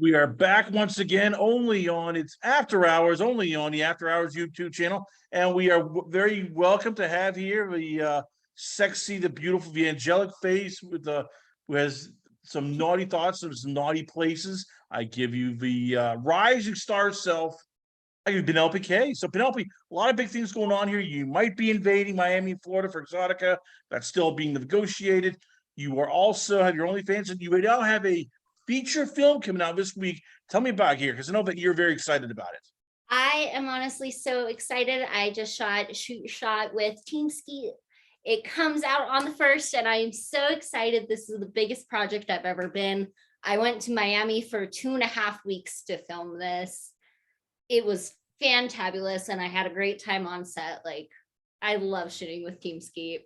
We are back once again, only on it's After Hours, only on the After Hours YouTube channel, and we are very welcome to have here the sexy, the beautiful, the angelic face with the who has some naughty thoughts, some naughty places. I give you the rising star self. I give you Penelope K. So Penelope, a lot of big things going on here. You might be invading Miami, Florida for Exotica. That's still being negotiated. You are also have your OnlyFans, and you now have a feature film coming out this week. Tell me about here, because I know that you're very excited about it. I am honestly so excited. I just shot with Team Skeet. It comes out on the 1st, and I am so excited. This is the biggest project I've ever been. I went to Miami for 2.5 weeks to film this. It was fantabulous, and I had a great time on set. Like, I love shooting with Team Skeet.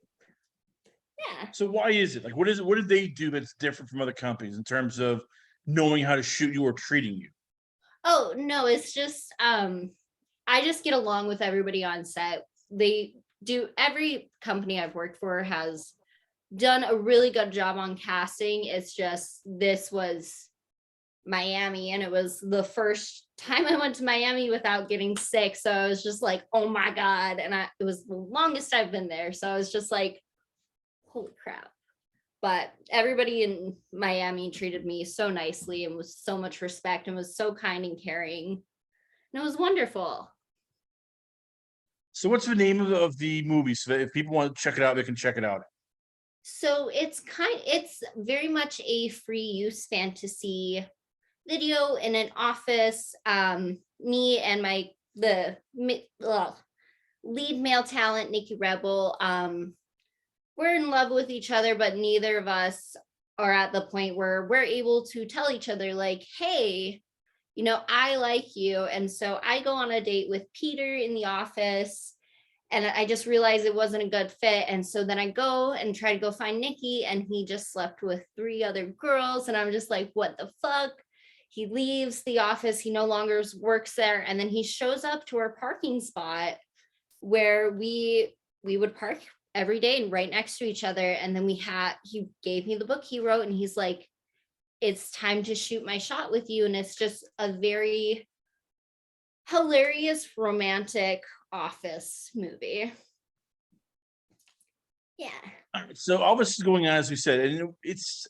Yeah. So why is it? Like, what is it? What did they do that's different from other companies in terms of knowing how to shoot you or treating you? Oh, no, it's just I just get along with everybody on set. They do, every company I've worked for has done a really good job on casting. It's just this was Miami, and it was the first time I went to Miami without getting sick. So I was just like, oh my God. And it was the longest I've been there. So I was just like, holy crap. But everybody in Miami treated me so nicely and with so much respect and was so kind and caring. And it was wonderful. So what's the name of the movie? So that if people want to check it out, they can check it out. So it's very much a free use fantasy video in an office. Me and the lead male talent, Nikki Rebel, we're in love with each other, but neither of us are at the point where we're able to tell each other, like, hey, I like you. And so I go on a date with Peter in the office, and I just realized it wasn't a good fit. And so then I go and try to go find Nikki, and he just slept with 3 other girls. And I'm just like, what the fuck? He leaves the office. He no longer works there. And then he shows up to our parking spot where we would park every day and right next to each other. And then he gave me the book he wrote, and he's like, it's time to shoot my shot with you. And it's just a very hilarious, romantic office movie. Yeah. All right, so all this is going on, as we said, and it's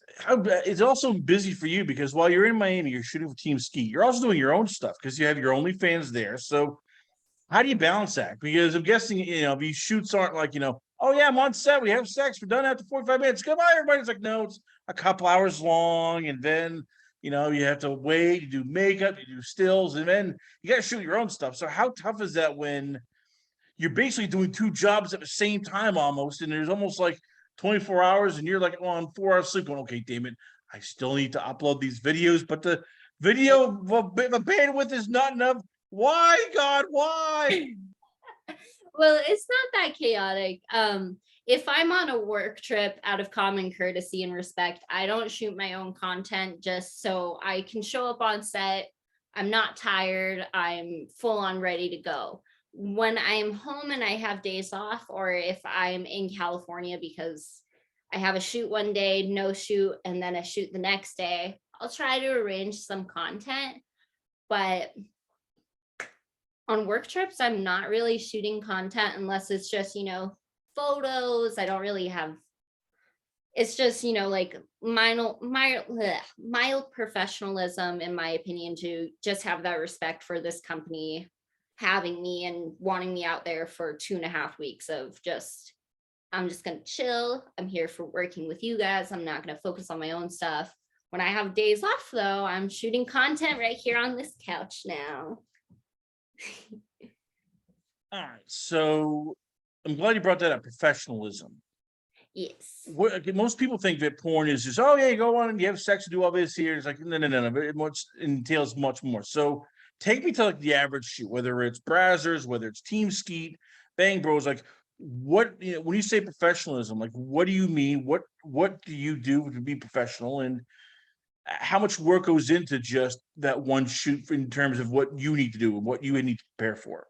also busy for you because while you're in Miami, you're shooting for Team Skeet. You're also doing your own stuff because you have your OnlyFans there. So how do you balance that? Because I'm guessing, these shoots aren't like, oh yeah, I'm on set, we have sex, we're done after 45 minutes. Goodbye, everybody. It's like, no, it's a couple hours long, and then you have to wait, you do makeup, you do stills, and then you got to shoot your own stuff. So how tough is that when you're basically doing 2 jobs at the same time almost, and there's almost like 24 hours, and you're like on 4 hours sleep going, okay, damn it, I still need to upload these videos, but the the bandwidth is not enough. Why, God, why? Well, it's not that chaotic. If I'm on a work trip, out of common courtesy and respect, I don't shoot my own content just so I can show up on set. I'm not tired. I'm full on ready to go. When I'm home and I have days off, or if I'm in California because I have a shoot one day, no shoot, and then a shoot the next day, I'll try to arrange some content. But on work trips, I'm not really shooting content unless it's just, photos. I don't really have, it's just, like mild professionalism, in my opinion, to just have that respect for this company having me and wanting me out there for 2.5 weeks of just, I'm just going to chill. I'm here for working with you guys. I'm not going to focus on my own stuff. When I have days off, though, I'm shooting content right here on this couch now. All right, so I'm glad you brought that up. Professionalism. Yes. Most people think that porn is just, oh yeah, you go on and you have sex and do all this here. It's like no. It entails much more. So take me to like the average shoot, whether it's Brazzers, whether it's Team Skeet, Bang Bros. Like, what when you say professionalism, like what do you mean? What do you do to be professional, and how much work goes into just that one shoot in terms of what you need to do and what you need to prepare for?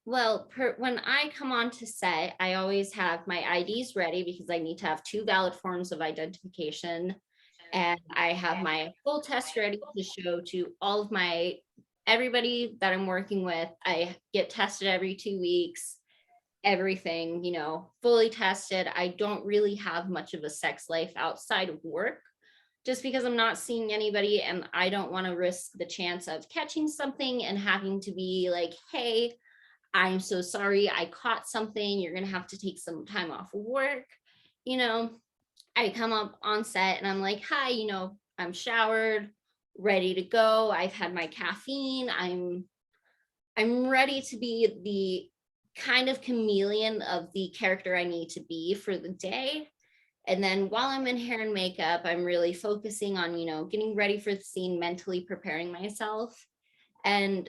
Well, when I come on to set, I always have my IDs ready because I need to have 2 valid forms of identification. and I have my full test ready to show to all of my everybody that I'm working with. I get tested every 2 weeks, everything, fully tested. I don't really have much of a sex life outside of work just because I'm not seeing anybody and I don't want to risk the chance of catching something and having to be like, hey, I'm so sorry, I caught something. You're going to have to take some time off of work. You know, I come up on set and I'm like, hi, I'm showered, ready to go. I've had my caffeine. I'm ready to be the kind of chameleon of the character I need to be for the day. And then while I'm in hair and makeup, I'm really focusing on, getting ready for the scene, mentally preparing myself. And,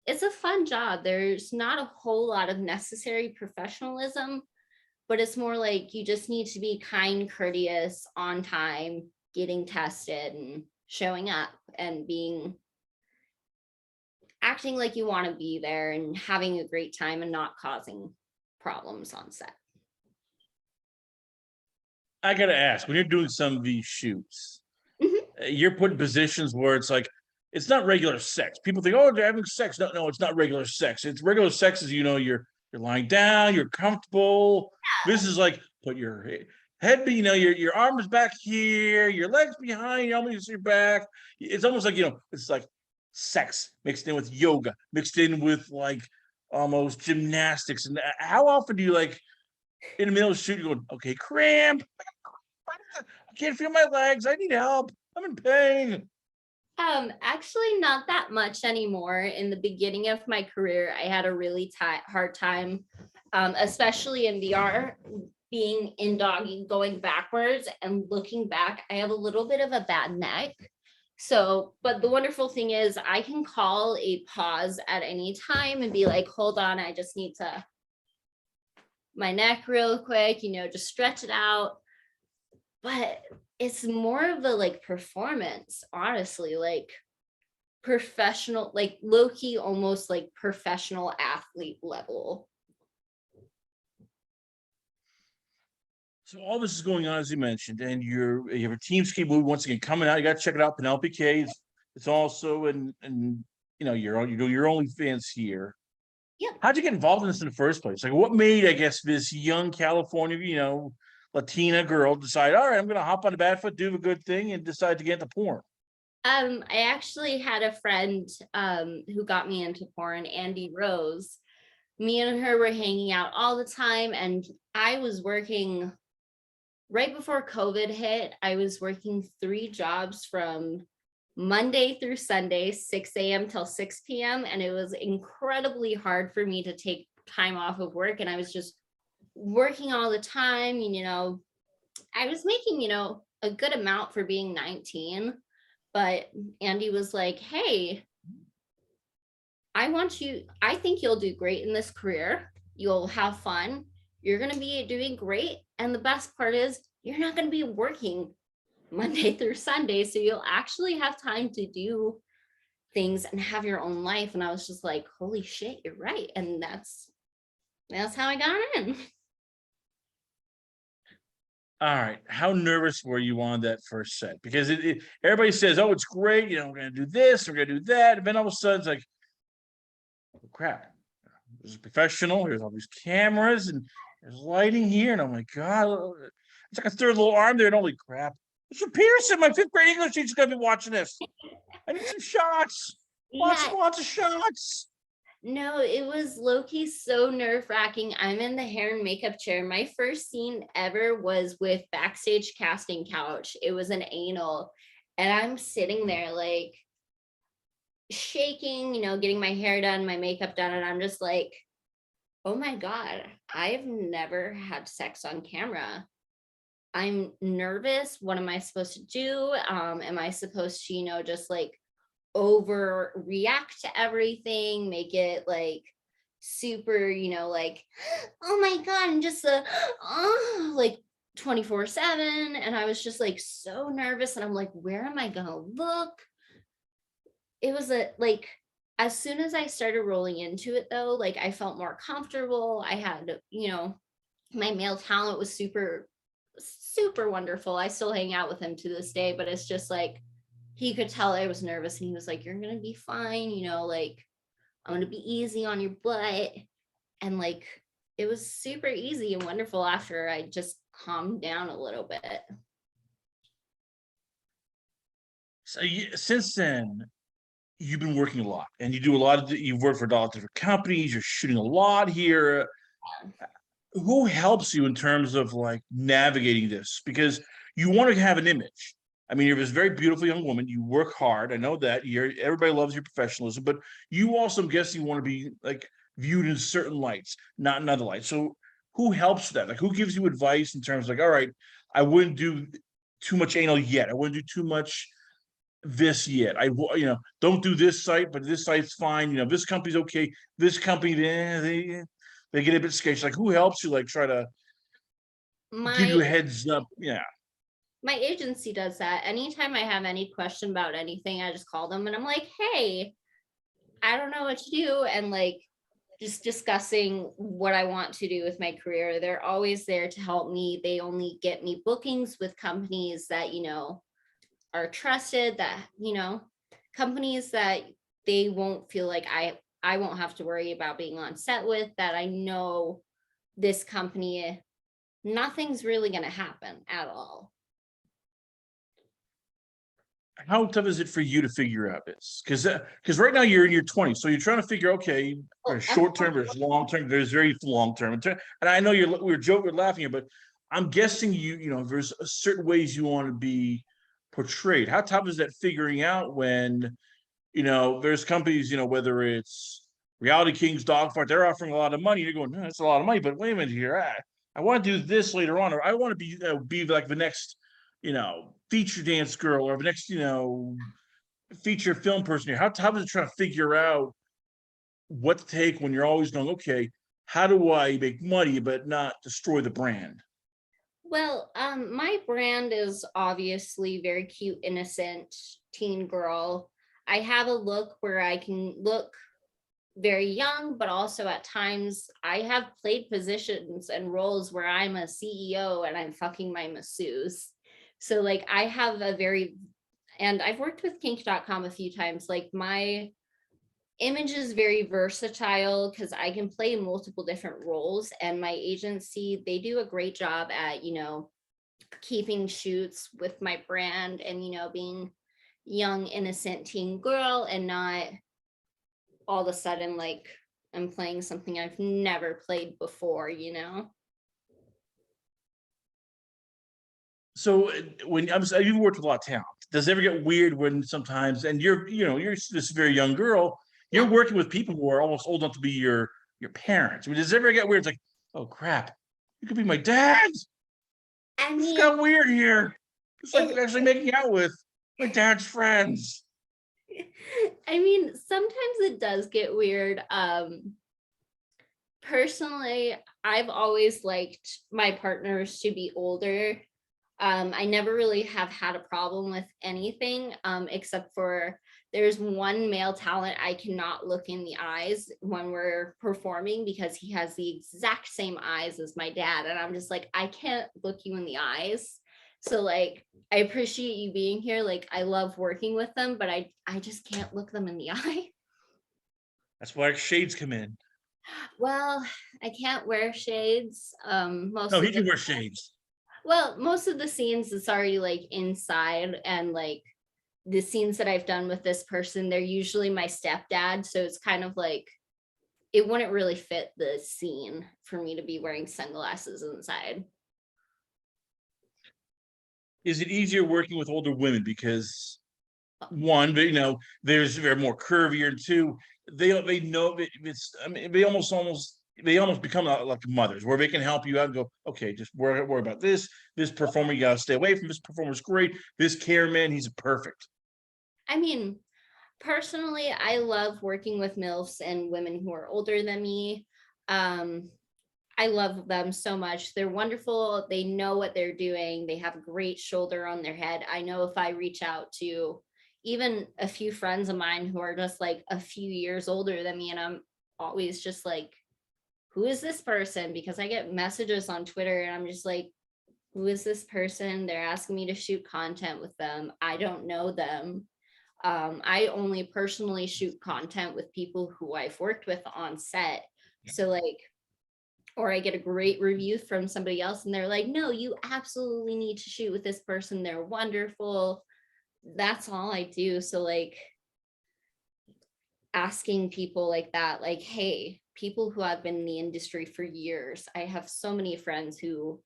it's a fun job. There's not a whole lot of necessary professionalism, but it's more like you just need to be kind, courteous, on time, getting tested and showing up and acting like you want to be there and having a great time and not causing problems on set. I gotta ask, when you're doing some of these shoots, Mhm. you're put in positions where it's like it's not regular sex. People think, oh, they're having sex. No, no, it's not regular sex. It's regular sex is you're lying down, you're comfortable. This is like put your head, your arms back here, your legs behind, your elbows your back. It's almost like it's like sex mixed in with yoga, mixed in with like almost gymnastics. And how often do you like in the middle of the shoot, you're going, okay, cramp. I can't feel my legs. I need help. I'm in pain. Actually not that much anymore. In the beginning of my career, I had a really hard time, especially in VR, being in doggy, going backwards and looking back. I have a little bit of a bad neck. So, but the wonderful thing is I can call a pause at any time and be like, hold on, I just need to my neck real quick, just stretch it out. But it's more of the like performance, honestly, like professional, like low key, almost like professional athlete level. So all this is going on, as you mentioned, and you have a Team Skeet movie once again coming out. You got to check it out. Penelope K. It's also and you're doing your OnlyFans here. Yeah. How'd you get involved in this in the first place? Like, what made, I guess, this young California, Latina girl decide, all right, I'm gonna hop on the bad foot, do a good thing, and decide to get into porn? I actually had a friend who got me into porn, Andy Rose. Me and her were hanging out all the time, and I was working right before COVID hit. I was working 3 jobs from Monday through Sunday, 6 a.m. till 6 p.m. And it was incredibly hard for me to take time off of work. And I was just working all the time. I was making, a good amount for being 19. But Andy was like, hey, I think you'll do great in this career. You'll have fun. You're going to be doing great. And the best part is, you're not going to be working Monday through Sunday. So you'll actually have time to do things and have your own life. And I was just like, holy shit, you're right. And that's how I got in. All right. How nervous were you on that first set? Because everybody says, oh, it's great. We're going to do this, we're going to do that. And then all of a sudden, it's like, oh, crap. This is professional. Here's all these cameras and there's lighting here. And I'm like, God, it's like a third little arm there. And holy crap. Mr. Pearson, my 5th grade English teacher's going to be watching this. I need some shots. Lots of shots. No, it was low-key so nerve-wracking. I'm in the hair and makeup chair. My first scene ever was with backstage casting couch. It was an anal. And I'm sitting there like shaking, getting my hair done, my makeup done. And I'm just like, oh my God, I've never had sex on camera. I'm nervous. What am I supposed to do? Am I supposed to, just like overreact to everything, make it like super, like, oh my God, and just like 24/7. And I was just like so nervous. And I'm like, where am I gonna look? It was like, as soon as I started rolling into it though, like I felt more comfortable. I had, my male talent was super super wonderful. I still hang out with him to this day, but it's just like he could tell I was nervous and he was like, "You're gonna be fine, you know, like I'm gonna be easy on your butt." And like it was super easy and wonderful after I just calmed down a little bit. So since then, you've been working a lot, and you do a lot of. You've worked for a lot of different companies. You're shooting a lot here. Who helps you in terms of like navigating this? Because you want to have an image. I mean, you're this very beautiful young woman. You work hard. I know that. Everybody loves your professionalism, but you also, I'm guessing, want to be like viewed in certain lights, not in other lights. So, who helps with that? Like, who gives you advice in terms of like, all right, I wouldn't do too much anal yet. I wouldn't do too much this yet. Don't do this site, but this site's fine. This company's okay. This company, they get a bit sketchy. Like, who helps you? Like, try to give you My a heads up. Yeah. my agency does that. Anytime I have any question about anything, I just call them and I'm like, "Hey, I don't know what to do." And like just discussing what I want to do with my career. They're always there to help me. They only get me bookings with companies that, are trusted, that, companies that they won't feel like I won't have to worry about being on set with, that I know this company, nothing's really going to happen at all. How tough is it for you to figure out this? Because right now you're in your 20s, so you're trying to figure, okay, Oh, there's I'm short term, there's long term, there's very long term, and I know we're joking, we're laughing here, but I'm guessing there's certain ways you want to be portrayed. How tough is that figuring out when there's companies, whether it's Reality Kings, Dogfight, they're offering a lot of money. You're going, no, that's a lot of money, but wait a minute here. I want to do this later on, or I want to be like the next, feature dance girl, or the next, feature film person here. How tough is it trying to figure out what to take when you're always going, okay, how do I make money but not destroy the brand? Well, my brand is obviously very cute, innocent teen girl. I have a look where I can look very young, but also at times I have played positions and roles where I'm a CEO and I'm fucking my masseuse. So like I have a very, and I've worked with kink.com a few times. Like my image is very versatile because I can play multiple different roles, and my agency, they do a great job at, keeping shoots with my brand and, being young, innocent teen girl and not all of a sudden like I'm playing something I've never played before. So when you've worked with a lot of talent, does it ever get weird when sometimes, and you're this very young girl, you're Yeah. working with people who are almost old enough to be your parents? I mean, does it ever get weird? It's like, oh crap, you could be my dad. I This mean, got weird here. It's like it, actually making out with my dad's friends. I mean, sometimes it does get weird. Personally, I've always liked my partners to be older. I never really have had a problem with anything, except for there's one male talent I cannot look in the eyes when we're performing because he has the exact same eyes as my dad. And I'm just like, I can't look you in the eyes. So like, I appreciate you being here. Like, I love working with them, but I just can't look them in the eye. That's why shades come in. Well, I can't wear shades. No, he can wear shades. Most of the scenes it's already like inside, and like the scenes that I've done with this person, they're usually my stepdad. So it's kind of like it wouldn't really fit the scene for me to be wearing sunglasses inside. Is it easier working with older women because one, but they're more curvier, and two, they know I mean, they almost become like mothers where they can help you out and go, okay, just worry about this performer, you gotta stay away from this performer's great, this cameraman, he's perfect. I mean, personally, I love working with MILFs and women who are older than me. Um, I love them so much. They're wonderful. They know what they're doing. They have a great shoulder on their head. I know if I reach out to even a few friends of mine who are just like a few years older than me, and I'm always just like, who is this person? Because I get messages on Twitter and I'm just like, who is this person? They're asking me to shoot content with them. I don't know them. I only personally shoot content with people who I've worked with on set. So like, or I get a great review from somebody else and they're like, no, you absolutely need to shoot with this person. They're wonderful. That's all I do. So like asking people like that, like, hey, people who have been in the industry for years. I have so many friends who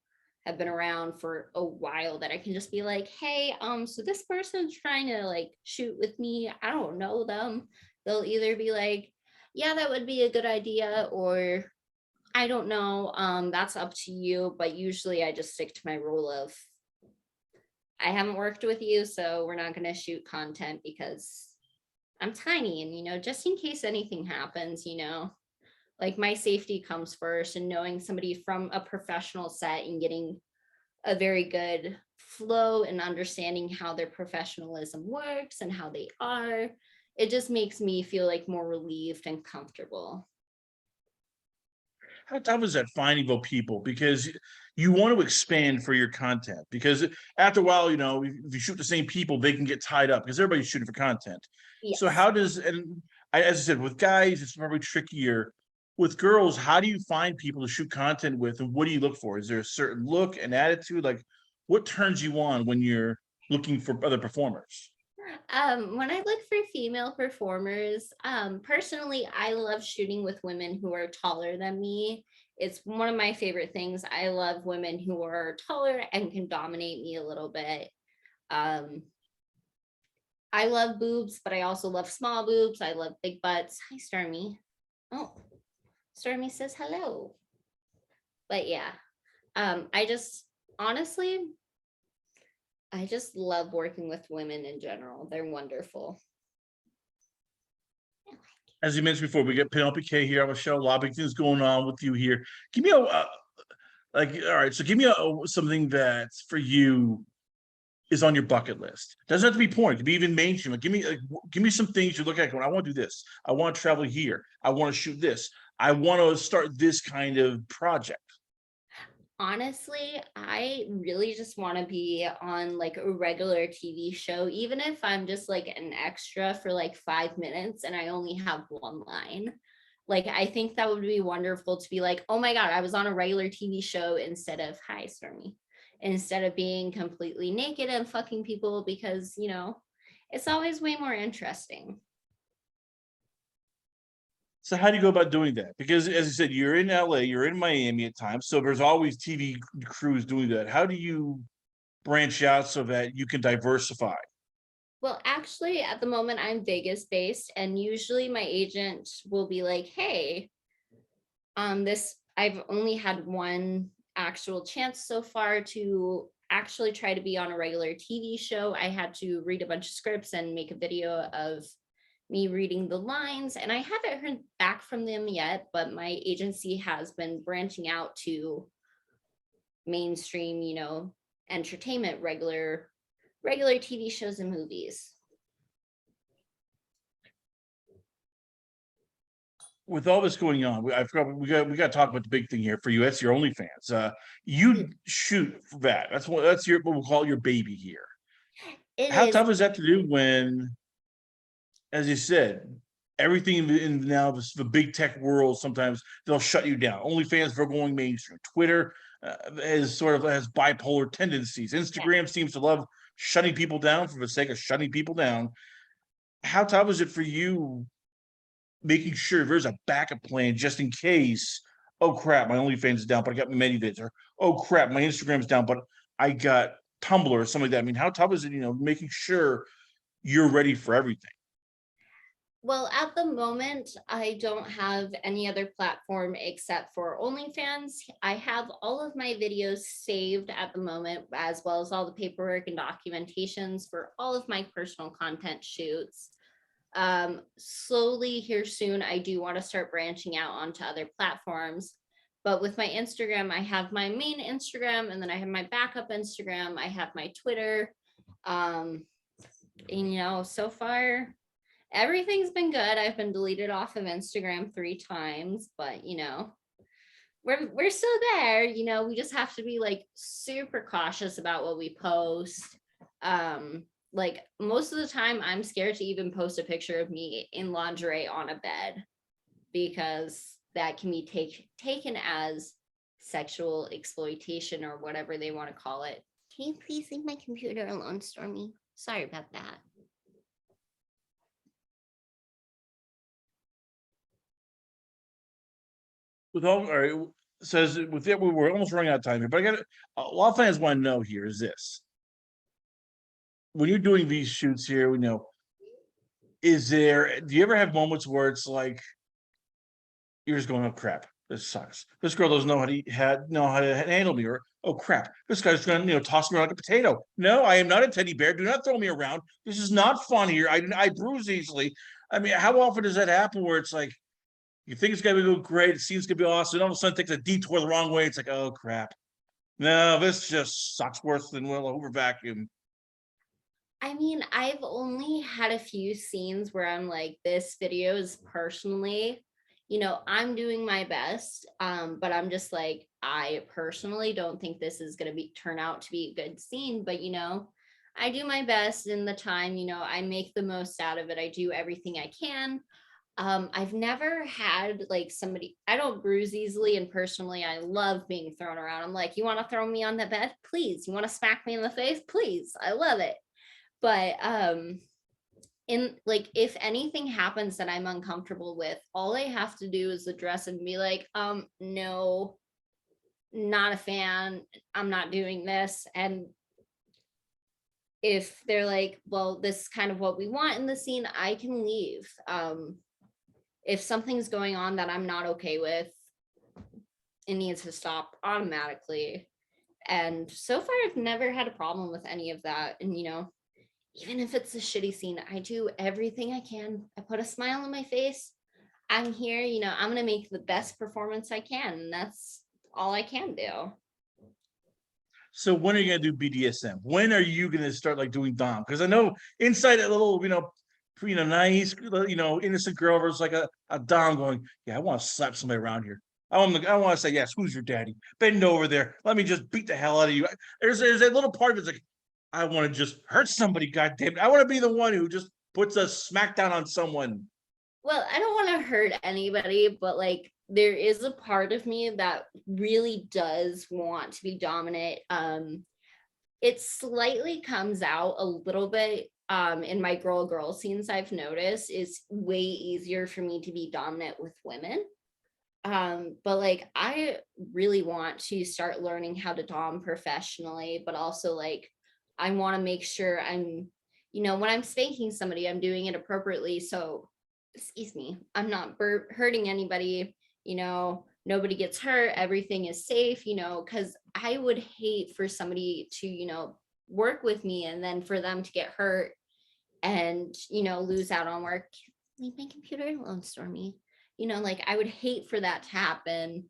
have been around for a while that I can just be like, hey, so this person's trying to like shoot with me. I don't know them. They'll either be like, yeah, that would be a good idea, or I don't know. That's up to you. But usually I just stick to my rule of I haven't worked with you, so we're not going to shoot content because I'm tiny and, just in case anything happens, like my safety comes first, and knowing somebody from a professional set and getting a very good flow and understanding how their professionalism works and how they are, it just makes me feel like more relieved and comfortable. How tough is that finding those people? Because you want to expand for your content. Because after a while, if you shoot the same people, they can get tied up because everybody's shooting for content. So Yes. how does, and as I said, with guys, it's probably trickier. With girls, how do you find people to shoot content with, and what do you look for? Is there a certain look and attitude? Like, what turns you on when you're looking for other performers? When I look for female performers, personally, I love shooting with women who are taller than me. It's one of my favorite things. I love women who are taller and can dominate me a little bit. Um, I love boobs, but I also love small boobs. I love big butts. Hi, Stormy. Oh, Stormy says hello. But yeah, I just honestly, I just love working with women in general. They're wonderful. As you mentioned before, we get Penelope K here on the show. A lot of big things going on with you here. Give me all right. So give me something that for you is on your bucket list. Doesn't have to be porn. It could be even mainstream. Give me some things you look at. Going, I want to do this. I want to travel here. I want to shoot this. I want to start this kind of project. Honestly, I really just want to be on like a regular TV show, even if I'm just like an extra for like 5 minutes and I only have one line. Like, I think that would be wonderful to be like, oh my God, I was on a regular TV show instead of, hi, Stormy, instead of being completely naked and fucking people, because, it's always way more interesting. So how do you go about doing that? Because as I said, you're in LA, you're in Miami at times, so there's always TV crews doing that. How do you branch out so that you can diversify? Well, actually, at the moment, I'm Vegas based, and usually my agent will be like, hey, this I've only had one actual chance so far to actually try to be on a regular TV show. I had to read a bunch of scripts and make a video of me reading the lines, and I haven't heard back from them yet, but my agency has been branching out to mainstream, entertainment, regular TV shows and movies. With all this going on, I forgot we got to talk about the big thing here for you. That's your OnlyFans. You shoot for that. That's your what we'll call your baby here. It How is. tough is that to do when, as you said, everything in now the big tech world, sometimes they'll shut you down. OnlyFans for going mainstream. Twitter has bipolar tendencies. Instagram seems to love shutting people down for the sake of shutting people down. How tough is it for you making sure there's a backup plan just in case? Oh crap, my OnlyFans is down, but I got many vids. Or oh crap, my Instagram's down, but I got Tumblr or something like that. I mean, how tough is it? Making sure you're ready for everything. Well, at the moment, I don't have any other platform except for OnlyFans. I have all of my videos saved at the moment, as well as all the paperwork and documentations for all of my personal content shoots. Slowly here soon, I do want to start branching out onto other platforms. But with my Instagram, I have my main Instagram, and then I have my backup Instagram. I have my Twitter. And, so far, everything's been good. I've been deleted off of Instagram 3 times, but we're still there, you know, we just have to be like super cautious about what we post. Like most of the time I'm scared to even post a picture of me in lingerie on a bed because that can be taken as sexual exploitation or whatever they want to call it. Can you please leave my computer alone, Stormy? Sorry about that. With all right, says with it, we're almost running out of time here, but I got a lot of fans want to know here is this. When you're doing these shoots here, we know, do you ever have moments where it's like you're just going, oh crap, this sucks. This girl doesn't know how to handle me, or oh crap, this guy's gonna toss me like a potato. No, I am not a teddy bear. Do not throw me around. This is not fun here. I bruise easily. I mean, how often does that happen where it's like you think it's gonna go great, it seems gonna be awesome, and all of a sudden it takes a detour the wrong way. It's like, oh crap. No, this just sucks worse than well over vacuum. I mean, I've only had a few scenes where I'm like, this video is personally, you know, I'm doing my best, but I'm just like, I personally don't think this is going to turn out to be a good scene, but you know, I do my best in the time, you know, I make the most out of it. I do everything I can. I've never had like somebody, I don't bruise easily, and personally, I love being thrown around. I'm like, you want to throw me on the bed? Please. You want to smack me in the face? Please. I love it. But in like if anything happens that I'm uncomfortable with, all I have to do is address and be like, no, not a fan, I'm not doing this. And if they're like, well, this is kind of what we want in the scene, I can leave. If something's going on that I'm not okay with, it needs to stop automatically. And so far I've never had a problem with any of that. And you know, even if it's a shitty scene, I do everything I can. I put a smile on my face. I'm here, you know, I'm going to make the best performance I can. And that's all I can do. So when are you gonna do BDSM? When are you gonna start like doing Dom? Because I know inside that little, nice, innocent girl versus like a Dom going, yeah, I want to slap somebody around here. I want to say, yes, who's your daddy? Bend over there. Let me just beat the hell out of you. There's that little part of it's like, I want to just hurt somebody, goddamn it. I want to be the one who just puts a smackdown on someone. Well, I don't want to hurt anybody, but like there is a part of me that really does want to be dominant. It slightly comes out a little bit in my girl scenes. I've noticed it's way easier for me to be dominant with women. But like I really want to start learning how to dom professionally, but also like I want to make sure I'm, you know, when I'm spanking somebody, I'm doing it appropriately. So, excuse me, I'm not hurting anybody, you know, nobody gets hurt, everything is safe, you know, because I would hate for somebody to, you know, work with me and then for them to get hurt and, you know, lose out on work. Leave my computer alone, Stormy. You know, like I would hate for that to happen.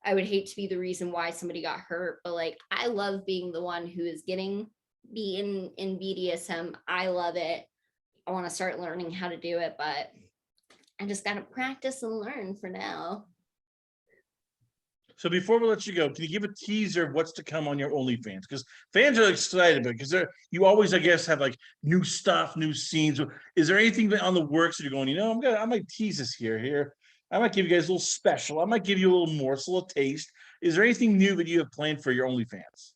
I would hate to be the reason why somebody got hurt, but like I love being the one who is getting be in BDSM. I love it. I want to start learning how to do it, but I just got to practice and learn for now. So before we let you go, can you give a teaser of what's to come on your OnlyFans? Because fans are excited, because you always, I guess, have like new stuff, new scenes. Is there anything on the works that you're going, I might tease this here. I might give you guys a little special. I might give you a little morsel, a taste. Is there anything new that you have planned for your OnlyFans?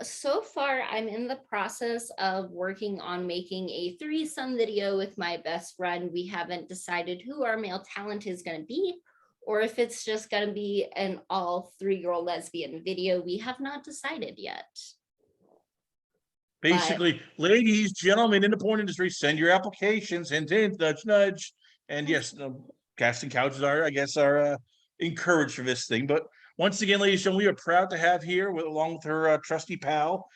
So far I'm in the process of working on making a threesome video with my best friend. We haven't decided who our male talent is going to be, or if it's just going to be an all 3-girl lesbian video. We have not decided yet. Basically, ladies, gentlemen in the porn industry, send your applications, hint, hint, nudge, nudge. And yes, casting couches are encouraged for this thing. But once again, ladies and gentlemen, we are proud to have here, along with her trusty pal.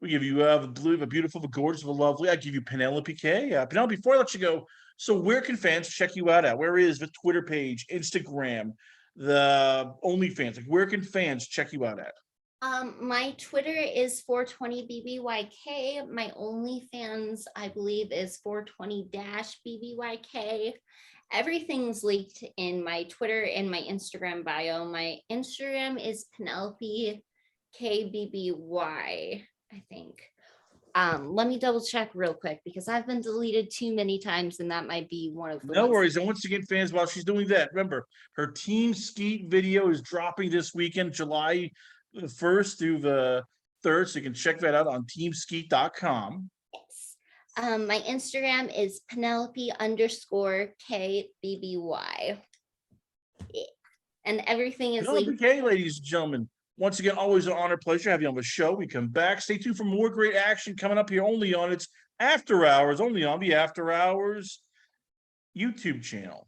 We give you a beautiful, a gorgeous, a lovely. I give you Penelope K. Penelope, before I let you go, so where can fans check you out at? Where is the Twitter page, Instagram, the OnlyFans? Like, where can fans check you out at? My Twitter is 420BBYK. My OnlyFans, I believe, is 420-BBYK. Everything's linked in my Twitter and my Instagram bio. My Instagram is Penelope KBBY, I think. Let me double check real quick because I've been deleted too many times, and that might be one of the No ones. worries. And once again, fans, while she's doing that, remember her Team Skeet video is dropping this weekend, July 1st through the 3rd. So you can check that out on teamskeet.com. Yes. My Instagram is Penelope_KBBY. Yeah. And everything is Penelope linked. K, ladies and gentlemen. Once again, always an honor, pleasure having you on the show. We come back. Stay tuned for more great action coming up here only on its After Hours, only on the After Hours YouTube channel.